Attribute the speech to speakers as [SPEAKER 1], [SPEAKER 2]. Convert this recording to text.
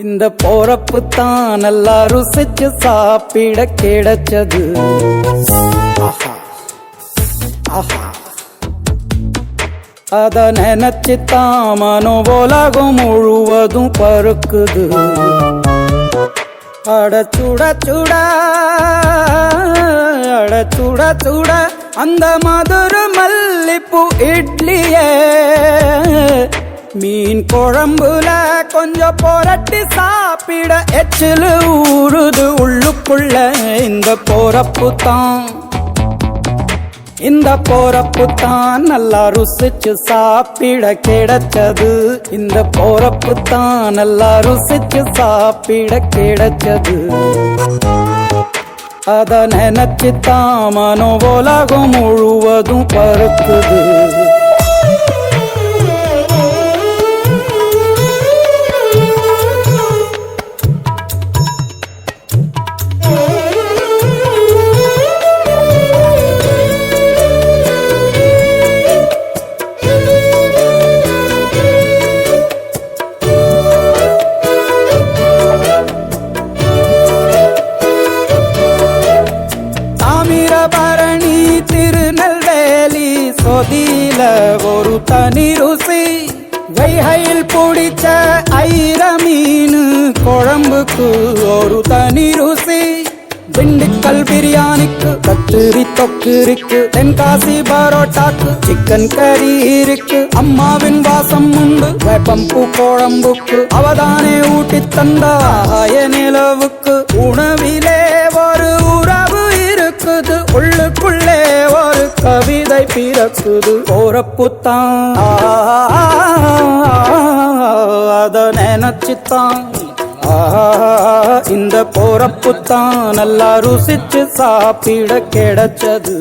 [SPEAKER 1] இந்த போறப்பு தான் நல்லா ருசிச்சு சாப்பிட கிடைச்சது. ஆஹா ஆஹா அத நினைச்சுத்தான் மனோ உலகம் முழுவதும் பருக்குது. அட சுட சுட அட சுட சுட அந்த மதுரை மல்லிப்பூ இட்லியே மீன் குழம்புல கொஞ்சம் புரட்டி சாப்பிட எச்சிலு ஊறுது உள்ளுக்குள்ள. இந்த போறப்பு தான் நல்லா ருசிச்சு சாப்பிட கிடைச்சது. இந்த போறப்பு தான் நல்லா ருசிச்சு சாப்பிட கிடைச்சது. அத நினைச்சுத்தான் மனோ உலகம் முழுவதும் பருக்குது. பரணி திருநெல்வேலி சொதியில ஒரு தனி ருசி. வைகையில் பிடிச்ச ஐர மீன் குழம்புக்கு ஒரு தனி ருசி. திண்டுக்கல் பிரியாணிக்கு கத்திரி தொக்கு இருக்கு. தென்காசி பரோட்டாக்கு சிக்கன் கறி இருக்கு. அம்மாவின் வாசம் உண்டு வேப்பம்பூ குழம்புக்கு. அவதானே ஊட்டி தந்தாய நிலவுக்கு. உணவிலே ஒரு உறவு இருக்குது. உள்ளுக்குள்ளே ஒரு கவிதை பிறக்குது. போறப்புத்தான் அத நினைச்சுத்தான் இந்த போறப்புத்தான் நல்லா ருசிச்சு சாப்பிட கிடைச்சது.